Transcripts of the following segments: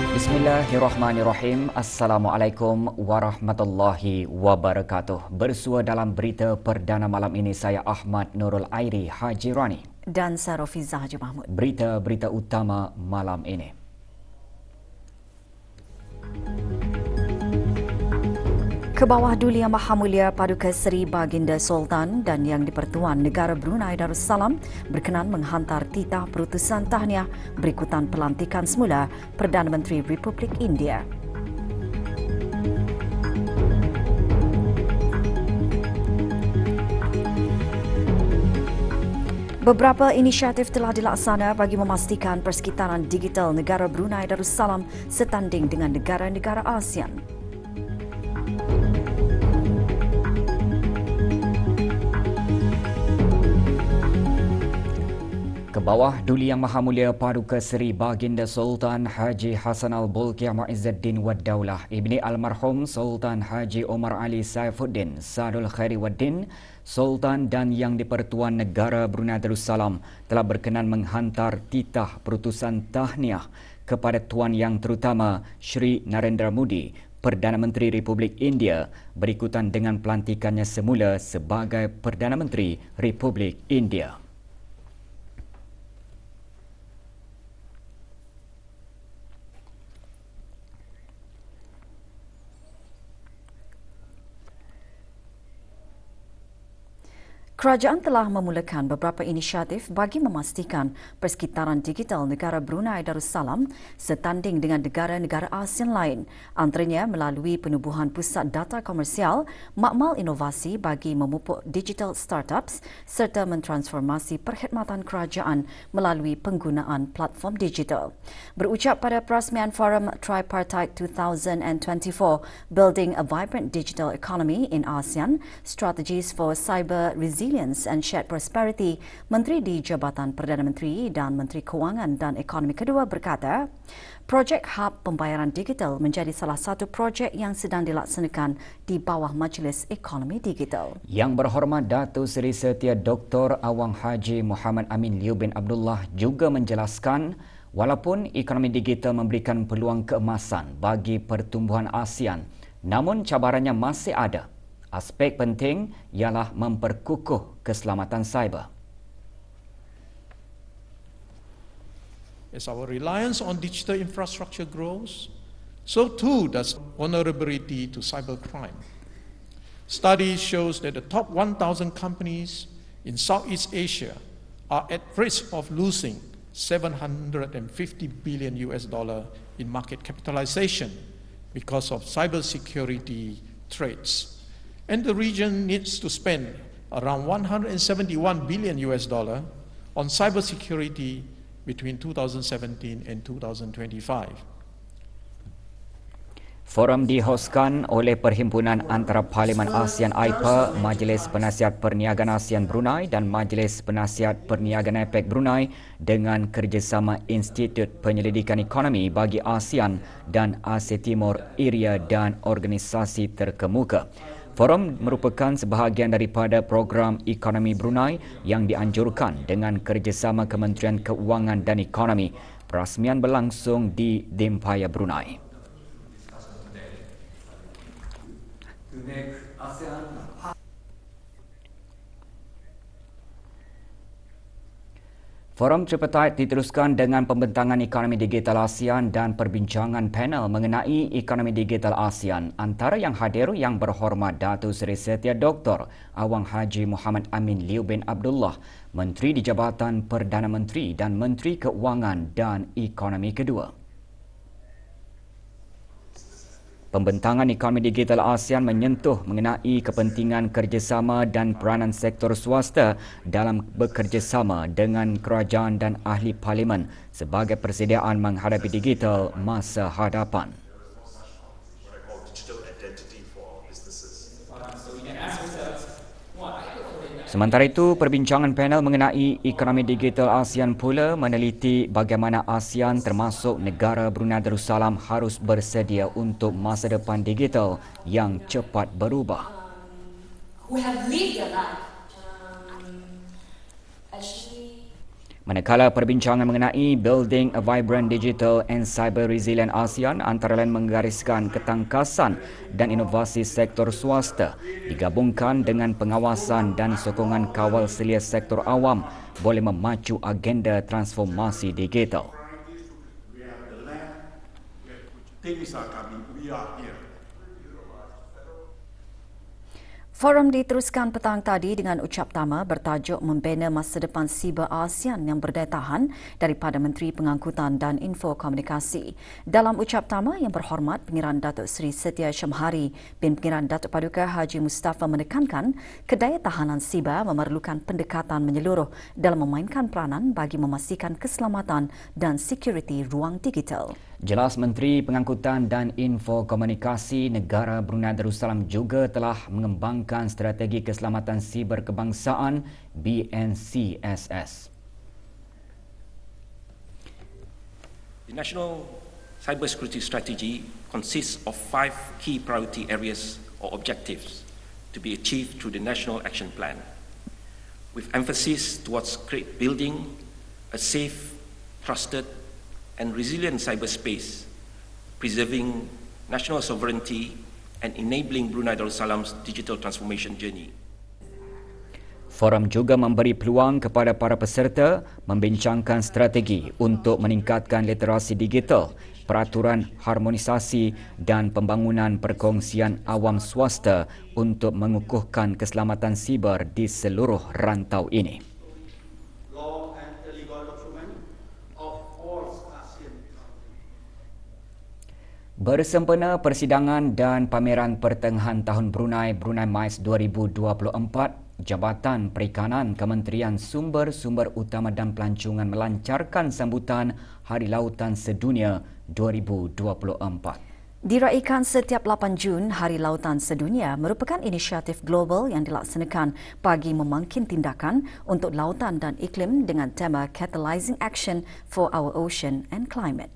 Bismillahirrahmanirrahim. Assalamualaikum warahmatullahi wabarakatuh. Bersua dalam berita perdana malam ini saya Ahmad Nurul Airi Haji Rani dan saya Rofiza Haji Mahmud. Berita-berita utama malam ini. Ke bawah Duli Yang Maha Mulia Paduka Seri Baginda Sultan dan Yang di-Pertuan Negara Brunei Darussalam berkenan menghantar titah perutusan tahniah berikutan pelantikan semula Perdana Menteri Republik India. Beberapa inisiatif telah dilaksana bagi memastikan persekitaran digital negara Brunei Darussalam setanding dengan negara-negara ASEAN. Ke bawah Duli Yang Maha Mulia Paduka Seri Baginda Sultan Haji Hassan Al-Bolkiah Muizzuddin Wad Daulah Ibni Almarhum Sultan Haji Omar Ali Saifuddin Sadul Khairi Waddin Sultan dan Yang di-Pertuan Negara Brunei Darussalam telah berkenan menghantar titah perutusan tahniah kepada Tuan Yang Terutama Shri Narendra Modi, Perdana Menteri Republik India, berikutan dengan pelantikannya semula sebagai Perdana Menteri Republik India. Kerajaan telah memulakan beberapa inisiatif bagi memastikan persekitaran digital negara Brunei Darussalam setanding dengan negara-negara ASEAN lain, antaranya melalui penubuhan pusat data komersial, makmal inovasi bagi memupuk digital startups serta mentransformasi perkhidmatan kerajaan melalui penggunaan platform digital. Berucap pada perasmian Forum Tripartite 2024 Building a Vibrant Digital Economy in ASEAN, Strategies for Cyber Resilience and Shared Prosperity, Menteri di Jabatan Perdana Menteri dan Menteri Kewangan dan Ekonomi kedua berkata, projek Hub Pembayaran Digital menjadi salah satu projek yang sedang dilaksanakan di bawah Majlis Ekonomi Digital. Yang Berhormat Datuk Seri Setia Dr. Awang Haji Muhammad Amin Liu bin Abdullah juga menjelaskan walaupun ekonomi digital memberikan peluang keemasan bagi pertumbuhan ASEAN, namun cabarannya masih ada. Aspek penting ialah memperkukuh keselamatan cyber. As our reliance on digital infrastructure grows, so too does vulnerability to cybercrime. Studies shows that the top 1,000 companies in Southeast Asia are at risk of losing $750 billion in market capitalization because of cybersecurity threats. And the region needs to spend around $171 billion on cybersecurity between 2017 and 2025. Forum dihoskan oleh Perhimpunan Antara Parlimen ASEAN AIPA, Majlis Penasihat Perniagaan ASEAN Brunei dan Majlis Penasihat Perniagaan APEC Brunei dengan kerjasama Institut Penyelidikan Ekonomi bagi ASEAN dan Asia Timur, IRIA dan organisasi terkemuka. Forum merupakan sebahagian daripada program ekonomi Brunei yang dianjurkan dengan kerjasama Kementerian Keuangan dan Ekonomi. Perasmian berlangsung di Dempaya, Brunei. Forum Tripartite diteruskan dengan pembentangan ekonomi digital ASEAN dan perbincangan panel mengenai ekonomi digital ASEAN. Antara yang hadir Yang Berhormat Datuk Seri Setia Dr. Awang Haji Muhammad Amin Liu bin Abdullah, Menteri di Jabatan Perdana Menteri dan Menteri Keuangan dan Ekonomi kedua. Pembentangan ekonomi digital ASEAN menyentuh mengenai kepentingan kerjasama dan peranan sektor swasta dalam bekerjasama dengan kerajaan dan ahli parlimen sebagai persediaan menghadapi digital masa hadapan. Sementara itu, perbincangan panel mengenai ekonomi digital ASEAN pula meneliti bagaimana ASEAN termasuk negara Brunei Darussalam harus bersedia untuk masa depan digital yang cepat berubah. Manakala perbincangan mengenai Building a Vibrant Digital and Cyber Resilient ASEAN antara lain menggariskan ketangkasan dan inovasi sektor swasta digabungkan dengan pengawasan dan sokongan kawal selia sektor awam boleh memacu agenda transformasi digital. Things are coming, we are here. Forum diteruskan petang tadi dengan ucap tama bertajuk Membina Masa Depan Siber ASEAN yang berdaya tahan daripada Menteri Pengangkutan dan Info Komunikasi. Dalam ucap tama yang berhormat, Pengiran Datuk Seri Setia Syamhari bin Pengiran Datuk Paduka Haji Mustafa menekankan kedaya tahanan siber memerlukan pendekatan menyeluruh dalam memainkan peranan bagi memastikan keselamatan dan sekuriti ruang digital. Jelas Menteri Pengangkutan dan Info Komunikasi Negara Brunei Darussalam juga telah mengembangkan strategi keselamatan siber kebangsaan BNCSS. The National Cybersecurity Strategy consists of 5 key priority areas or objectives to be achieved through the National Action Plan, with emphasis towards building a safe, trusted and resilient cyberspace, preserving national sovereignty and enabling Brunei Darussalam's digital transformation journey. Forum juga memberi peluang kepada para peserta membincangkan strategi untuk meningkatkan literasi digital, peraturan harmonisasi dan pembangunan perkongsian awam swasta untuk mengukuhkan keselamatan siber di seluruh rantau ini. Bersempena persidangan dan pameran pertengahan tahun Brunei MICE 2024, Jabatan Perikanan Kementerian Sumber-Sumber Utama dan Pelancongan melancarkan sambutan Hari Lautan Sedunia 2024. Diraikan setiap 8 Jun, Hari Lautan Sedunia merupakan inisiatif global yang dilaksanakan bagi memangkin tindakan untuk lautan dan iklim dengan tema Catalyzing Action for Our Ocean and Climate.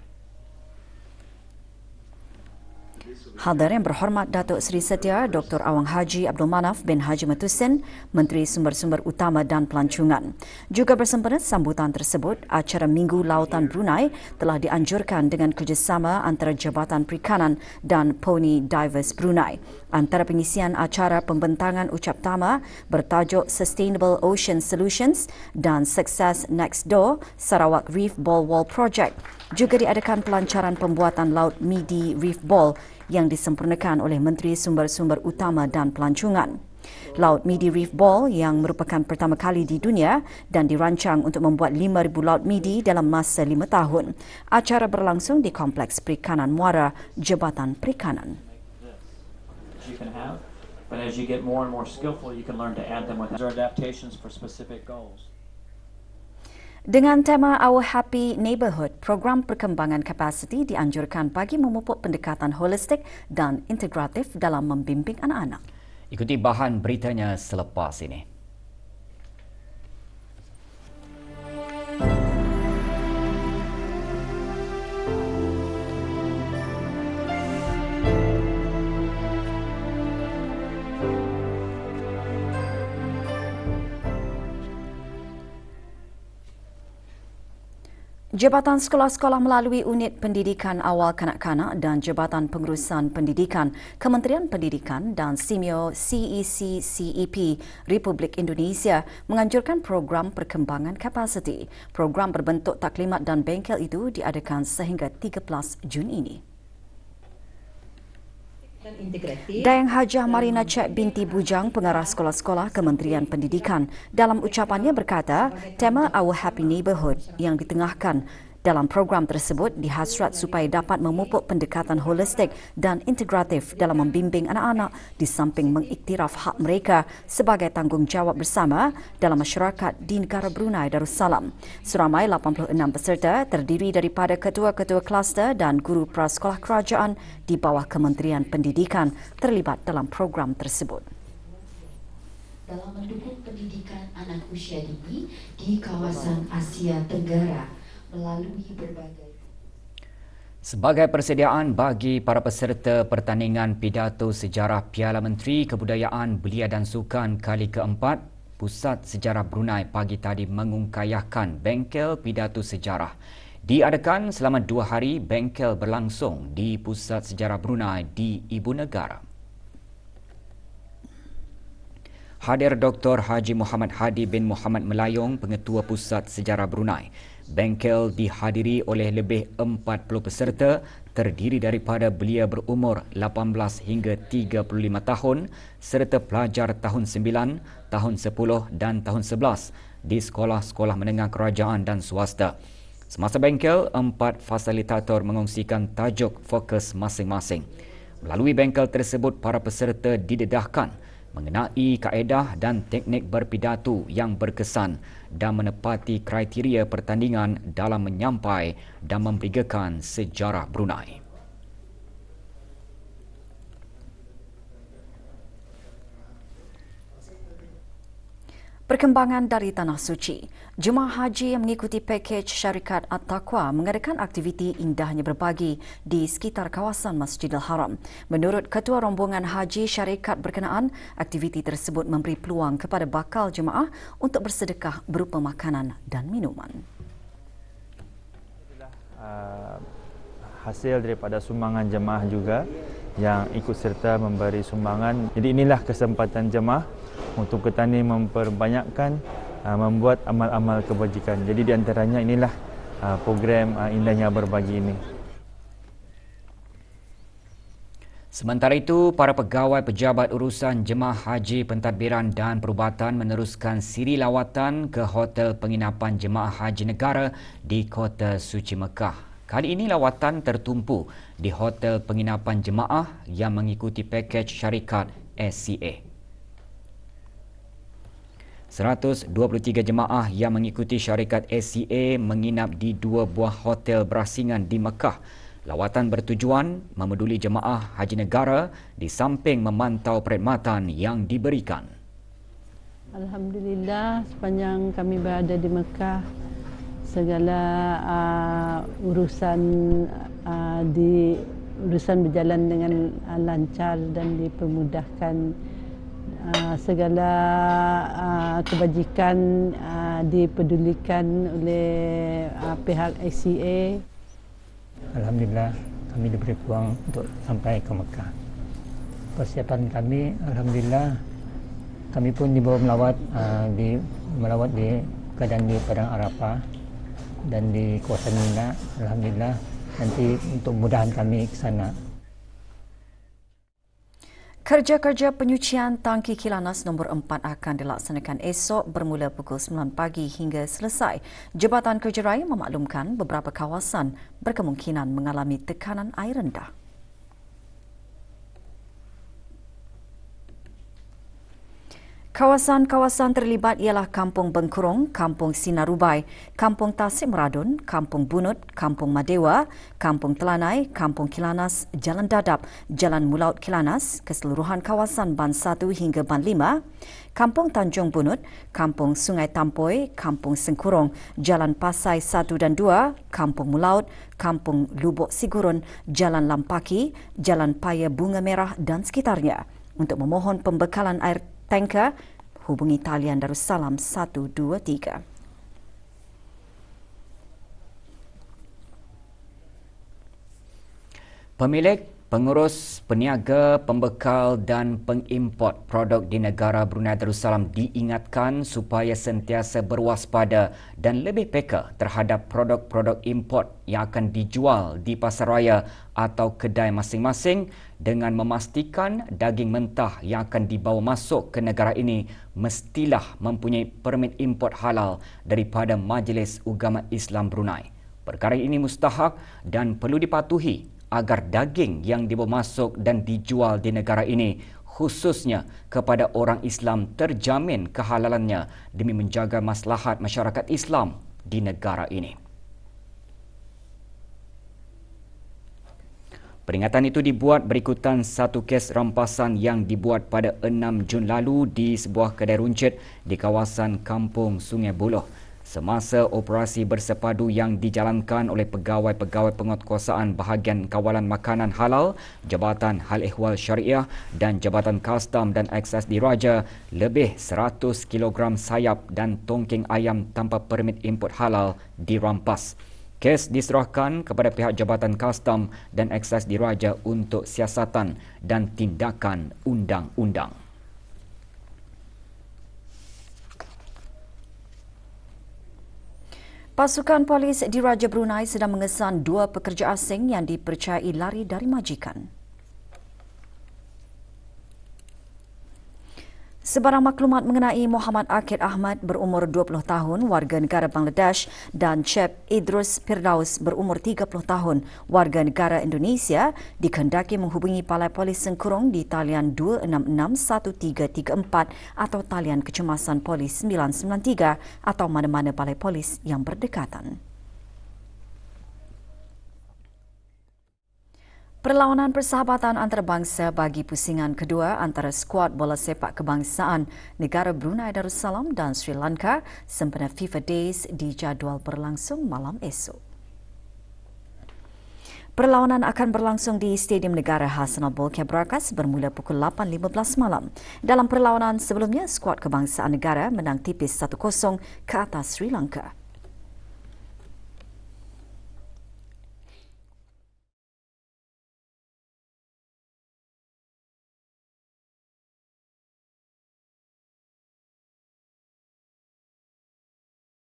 Hadir yang berhormat Datuk Seri Setia Dr. Awang Haji Abdul Manaf bin Haji Matusin, Menteri Sumber-Sumber Utama dan Pelancongan. Juga bersempena sambutan tersebut, acara Minggu Lautan Brunei telah dianjurkan dengan kerjasama antara Jabatan Perikanan dan Pony Divers Brunei. Antara pengisian acara pembentangan ucap tama bertajuk Sustainable Ocean Solutions dan Success Next Door Sarawak Reef Ball Wall Project. Juga diadakan pelancaran pembuatan Laut Midi Reef Ball yang disempurnakan oleh Menteri Sumber-Sumber Utama dan Pelancongan. Laut Midi Reef Ball yang merupakan pertama kali di dunia dan dirancang untuk membuat 5,000 laut midi dalam masa 5 tahun. Acara berlangsung di Kompleks Perikanan Muara, Jabatan Perikanan. You can have, but as you get more and more skillful, you can learn to add them with adaptations for specific goals. Dengan tema Our Happy Neighbourhood, program perkembangan kapasiti dianjurkan bagi memupuk pendekatan holistik dan integratif dalam membimbing anak-anak. Ikuti bahan beritanya selepas ini. Jabatan Sekolah-Sekolah melalui Unit Pendidikan Awal Kanak-Kanak dan Jabatan Pengurusan Pendidikan, Kementerian Pendidikan dan SIMEO CEP Republik Indonesia menganjurkan program perkembangan kapasiti. Program berbentuk taklimat dan bengkel itu diadakan sehingga 13 Jun ini. Dayang Hajah Marina Cek binti Bujang, pengarah sekolah-sekolah Kementerian Pendidikan, dalam ucapannya berkata, tema Our Happy Neighbourhood yang ditengahkan dalam program tersebut dihasrat supaya dapat memupuk pendekatan holistik dan integratif dalam membimbing anak-anak di samping mengiktiraf hak mereka sebagai tanggungjawab bersama dalam masyarakat di negara Brunei Darussalam. Seramai 86 peserta terdiri daripada ketua-ketua kluster dan guru prasekolah kerajaan di bawah Kementerian Pendidikan terlibat dalam program tersebut. Dalam mendukung pendidikan anak usia dini di kawasan Asia Tenggara melalui berbagai. Sebagai persediaan bagi para peserta pertandingan pidato sejarah Piala Menteri Kebudayaan Belia dan Sukan kali keempat, Pusat Sejarah Brunei pagi tadi mengungkayahkan bengkel pidato sejarah. Diadakan selama 2 hari, bengkel berlangsung di Pusat Sejarah Brunei di Ibu Negara. Hadir Dr. Haji Muhammad Hadi bin Muhammad Melayong, Pengetua Pusat Sejarah Brunei. Bengkel dihadiri oleh lebih 40 peserta, terdiri daripada belia berumur 18 hingga 35 tahun serta pelajar tahun 9, tahun 10 dan tahun 11 di sekolah-sekolah menengah kerajaan dan swasta. Semasa bengkel, 4 fasilitator mengongsikan tajuk fokus masing-masing. Melalui bengkel tersebut, para peserta didedahkan mengenai kaedah dan teknik berpidato yang berkesan dan menepati kriteria pertandingan dalam menyampai dan memperagakan sejarah Brunei. Perkembangan dari Tanah Suci. Jemaah haji yang mengikuti pakej syarikat At-Taqwa mengadakan aktiviti indahnya berbagi di sekitar kawasan Masjidil Haram. Menurut Ketua Rombongan Haji Syarikat berkenaan, aktiviti tersebut memberi peluang kepada bakal jemaah untuk bersedekah berupa makanan dan minuman. Hasil daripada sumbangan jemaah juga yang ikut serta memberi sumbangan. Jadi inilah kesempatan jemaah untuk kita ni memperbanyakkan membuat amal-amal kebajikan. Jadi di antaranya inilah program indahnya berbagi ini. Sementara itu, para pegawai pejabat urusan jemaah haji pentadbiran dan perubatan meneruskan siri lawatan ke hotel penginapan jemaah haji negara di Kota Suci Mekah. Kali ini lawatan tertumpu di hotel penginapan jemaah yang mengikuti pakej syarikat SCA. 123 jemaah yang mengikuti syarikat SCA menginap di 2 buah hotel berasingan di Mekah. Lawatan bertujuan memeduli jemaah haji negara di samping memantau perkhidmatan yang diberikan. Alhamdulillah, sepanjang kami berada di Mekah, segala urusan berjalan dengan lancar dan dipermudahkan. Segala kebajikan dipedulikan oleh pihak SCA. Alhamdulillah, kami diberi peluang untuk sampai ke Mekah. Persiapan kami, alhamdulillah, kami pun dibawa melawat di keadaan di Padang Arafah dan di kawasan Mina. Alhamdulillah, nanti untuk mudahan kami ke sana. Kerja-kerja penyucian tangki Kilanas nombor 4 akan dilaksanakan esok bermula pukul 9 pagi hingga selesai. Jabatan Kerja Raya memaklumkan beberapa kawasan berkemungkinan mengalami tekanan air rendah. Kawasan-kawasan terlibat ialah Kampung Bengkurung, Kampung Sinarubai, Kampung Tasik Meradun, Kampung Bunut, Kampung Madewa, Kampung Telanai, Kampung Kilanas, Jalan Dadap, Jalan Mulaut Kilanas, keseluruhan kawasan Ban 1 hingga Ban 5, Kampung Tanjung Bunut, Kampung Sungai Tampoi, Kampung Sengkurung, Jalan Pasai 1 dan 2, Kampung Mulaut, Kampung Lubuk Sigurun, Jalan Lampaki, Jalan Paya Bunga Merah dan sekitarnya. Untuk memohon pembekalan air tanker, hubungi talian Darussalam 123. Pemilik, pengurus, peniaga, pembekal dan pengimport produk di negara Brunei Darussalam diingatkan supaya sentiasa berwaspada dan lebih peka terhadap produk-produk import yang akan dijual di pasaraya atau kedai masing-masing dengan memastikan daging mentah yang akan dibawa masuk ke negara ini mestilah mempunyai permit import halal daripada Majlis Ugama Islam Brunei. Perkara ini mustahak dan perlu dipatuhi agar daging yang dibawa masuk dan dijual di negara ini khususnya kepada orang Islam terjamin kehalalannya demi menjaga maslahat masyarakat Islam di negara ini. Peringatan itu dibuat berikutan satu kes rampasan yang dibuat pada 6 Jun lalu di sebuah kedai runcit di kawasan Kampung Sungai Buloh. semasa operasi bersepadu yang dijalankan oleh pegawai-pegawai penguatkuasaan bahagian kawalan makanan halal, Jabatan Hal Ehwal Syariah dan Jabatan Kastam dan Akses Diraja, lebih 100 kg sayap dan tongking ayam tanpa permit import halal dirampas. Kes diserahkan kepada pihak Jabatan Kastam dan Akses Diraja untuk siasatan dan tindakan undang-undang. Pasukan Polis Diraja Brunei sedang mengesan 2 pekerja asing yang dipercayai lari dari majikan. Sebarang maklumat mengenai Muhammad Akid Ahmad berumur 20 tahun, warga negara Bangladesh, dan Chep Idrus Firdaus berumur 30 tahun, warga negara Indonesia, dikehendaki menghubungi Balai Polis Sengkurung di talian 2661334 atau talian kecemasan Polis 993 atau mana-mana balai polis yang berdekatan. Perlawanan persahabatan antarabangsa bagi pusingan kedua antara skuad bola sepak kebangsaan negara Brunei Darussalam dan Sri Lanka sempena FIFA Days dijadual berlangsung malam esok. Perlawanan akan berlangsung di Stadium Negara Hassanal Bolkiah Brakas bermula pukul 8.15 malam. Dalam perlawanan sebelumnya, skuad kebangsaan negara menang tipis 1-0 ke atas Sri Lanka.